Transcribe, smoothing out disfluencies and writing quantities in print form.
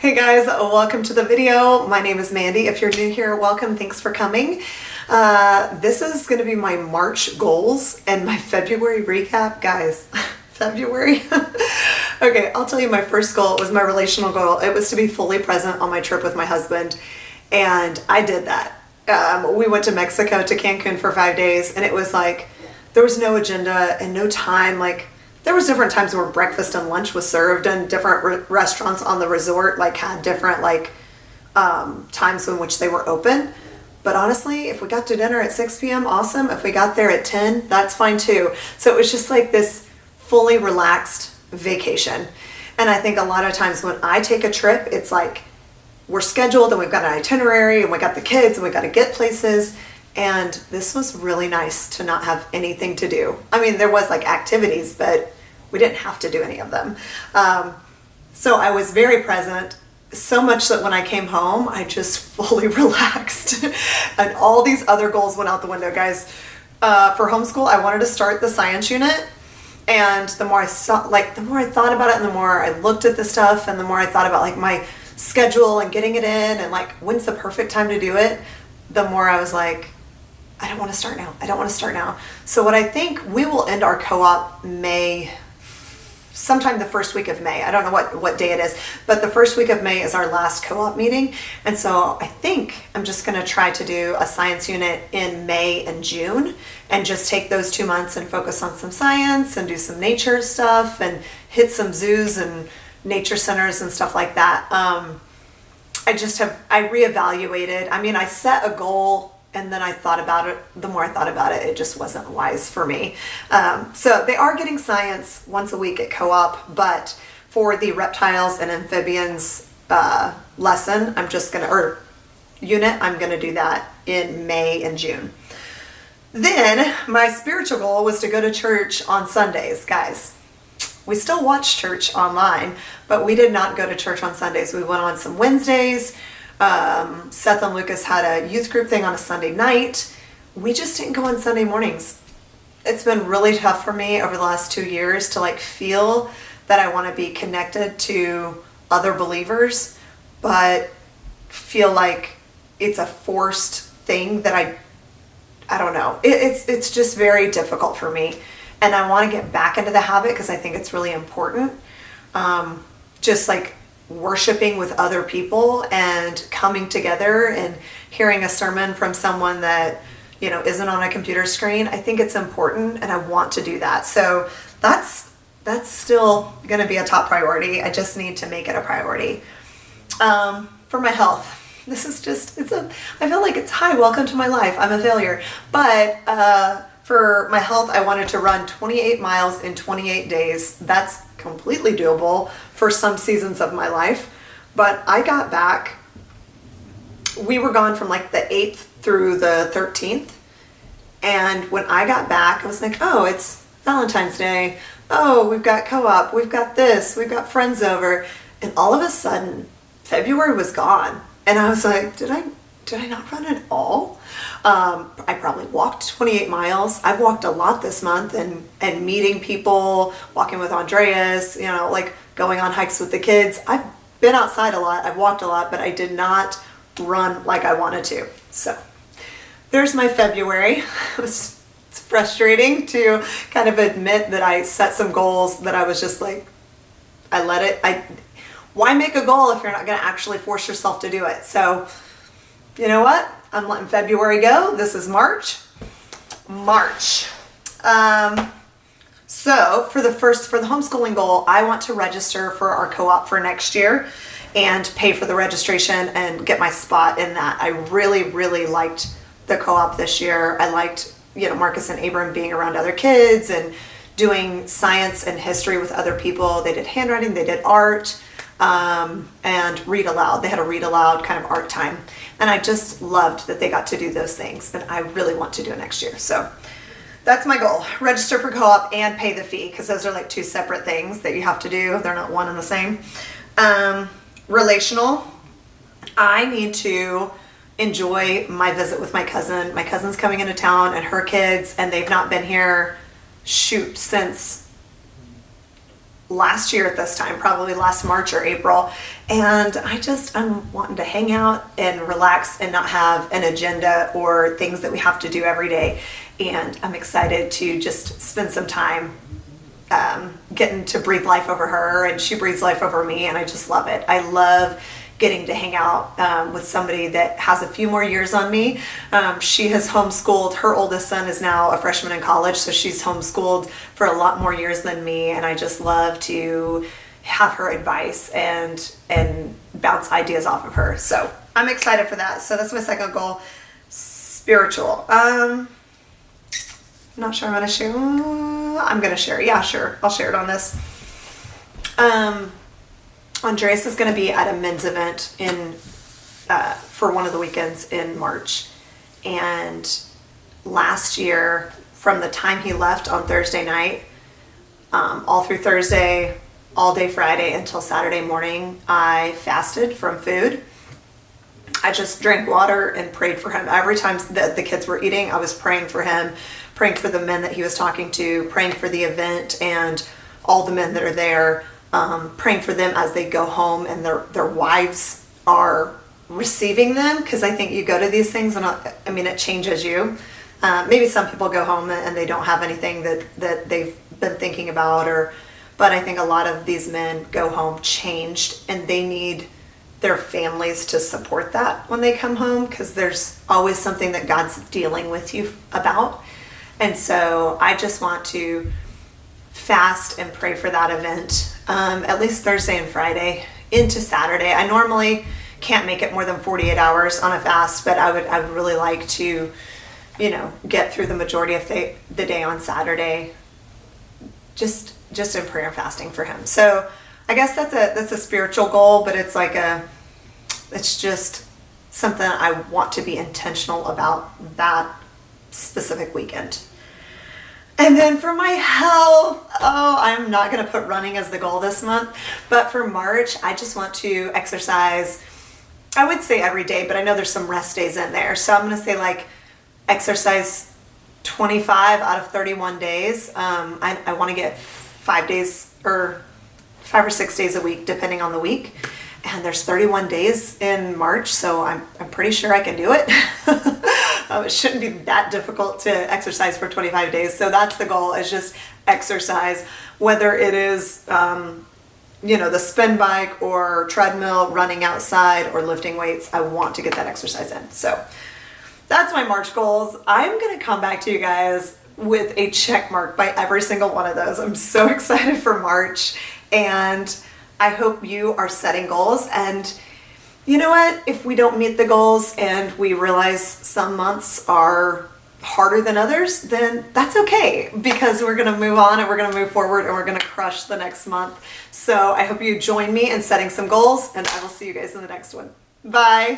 Hey guys, welcome to the video. My name is Mandy. If you're new here, welcome. Thanks for coming. This is going to be my March goals and my February recap. Guys, February? Okay, I'll tell you my first goal was my relational goal. It was to be fully present on my trip with my husband, and I did that. We went to Mexico, to Cancun for 5 days, and it was like, there was no agenda and no time. Like, there was different times where breakfast and lunch was served, and different restaurants on the resort like had different times in which they were open. But honestly, if we got to dinner at 6 p.m., awesome. If we got there at 10, that's fine too. So it was just like this fully relaxed vacation. And I think a lot of times when I take a trip, it's like we're scheduled and we've got an itinerary and we got the kids and we got to get places. And this was really nice to not have anything to do. I mean, there was like activities, but we didn't have to do any of them. So I was very present, so much that when I came home, I just fully relaxed. And all these other goals went out the window, guys. For homeschool, I wanted to start the science unit. And the more I saw, the more I thought about it, and the more I looked at the stuff, and the more I thought about like my schedule and getting it in, and like when's the perfect time to do it, the more I was like, I don't want to start now. I don't want to start now. So what I think we will end our co-op sometime the first week of May. I don't know what day it is, but the first week of May is our last co-op meeting. And so I think I'm just going to try to do a science unit in May and June and just take those 2 months and focus on some science and do some nature stuff and hit some zoos and nature centers and stuff like that. I reevaluated. I mean, I set a goal, and then I thought about it. The more I thought about it, it just wasn't wise for me. So they are getting science once a week at co-op, but for the reptiles and amphibians lesson, unit, I'm gonna do that in May and June. Then my spiritual goal was to go to church on Sundays, guys. We still watch church online, but we did not go to church on Sundays. We went on some Wednesdays. Seth and Lucas had a youth group thing on a Sunday night. We just didn't go on Sunday mornings. It's been really tough for me over the last 2 years to feel that I want to be connected to other believers, but feel like it's a forced thing that I don't know. It's just very difficult for me, and I want to get back into the habit because I think it's really important. Just worshiping with other people and coming together and hearing a sermon from someone that isn't on a computer screen. I think it's important, and I want to do that. So that's still going to be a top priority. I just need to make it a priority. For my health, this is just I feel like it's, hi, welcome to my life, I'm a failure. But for my health, I wanted to run 28 miles in 28 days. That's completely doable for some seasons of my life. But I got back, we were gone from the 8th through the 13th. And when I got back, I was like, oh, it's Valentine's Day. Oh, we've got co-op, we've got this, we've got friends over. And all of a sudden, February was gone. And I was like, did I not run at all? I probably walked 28 miles. I've walked a lot this month and meeting people, walking with Andreas, going on hikes with the kids. I've been outside a lot. I've walked a lot, but I did not run like I wanted to. So there's my February. It's frustrating to kind of admit that I set some goals that I was just why make a goal if you're not going to actually force yourself to do it? So you know what? I'm letting February go. This is March. So for the homeschooling goal, I want to register for our co-op for next year and pay for the registration and get my spot in that. I really, really liked the co-op this year. I liked, Marcus and Abram being around other kids and doing science and history with other people. They did handwriting, they did art, and read aloud. They had a read aloud kind of art time. And I just loved that they got to do those things, and I really want to do it next year. So that's my goal. Register for co-op and pay the fee, because those are two separate things that you have to do. They're not one and the same. Relational. I need to enjoy my visit with my cousin. My cousin's coming into town and her kids, and they've not been here, since last year at this time, probably last March or April. And I'm wanting to hang out and relax and not have an agenda or things that we have to do every day. And I'm excited to just spend some time getting to breathe life over her, and she breathes life over me, and I just love it. I love getting to hang out with somebody that has a few more years on me. She has homeschooled. Her oldest son is now a freshman in college, so she's homeschooled for a lot more years than me, and I just love to have her advice and bounce ideas off of her. So I'm excited for that. So that's my second goal. Spiritual. I'm not sure I'm going to share. I'm going to share. Yeah, sure. I'll share it on this. Andreas is going to be at a men's event for one of the weekends in March. And last year, from the time he left on Thursday night, all through Thursday, all day Friday until Saturday morning, I fasted from food. I just drank water and prayed for him. Every time the kids were eating, I was praying for him, praying for the men that he was talking to, praying for the event and all the men that are there, praying for them as they go home and their wives are receiving them, because I think you go to these things and it changes you. Maybe some people go home and they don't have anything that they've been thinking about, but I think a lot of these men go home changed, and they need their families to support that when they come home, because there's always something that God's dealing with you about. And so I just want to fast and pray for that event, at least Thursday and Friday into Saturday. I normally can't make it more than 48 hours on a fast, but I would really like to, get through the majority of the day on Saturday, just in prayer and fasting for him. So I guess that's a spiritual goal, but it's just something I want to be intentional about that specific weekend. And then for my health, I'm not going to put running as the goal this month, but for March, I just want to exercise, I would say every day, but I know there's some rest days in there. So I'm going to say exercise 25 out of 31 days. I want to get 5 or 6 days a week, depending on the week. And there's 31 days in March, so I'm pretty sure I can do it. It shouldn't be that difficult to exercise for 25 days. So that's the goal, is just exercise, whether it is, the spin bike or treadmill, running outside or lifting weights. I want to get that exercise in. So that's my March goals. I'm going to come back to you guys with a check mark by every single one of those. I'm so excited for March, and I hope you are setting goals. And you know what? If we don't meet the goals and we realize some months are harder than others, then that's okay, because we're going to move on and we're going to move forward and we're going to crush the next month. So I hope you join me in setting some goals, and I will see you guys in the next one. Bye.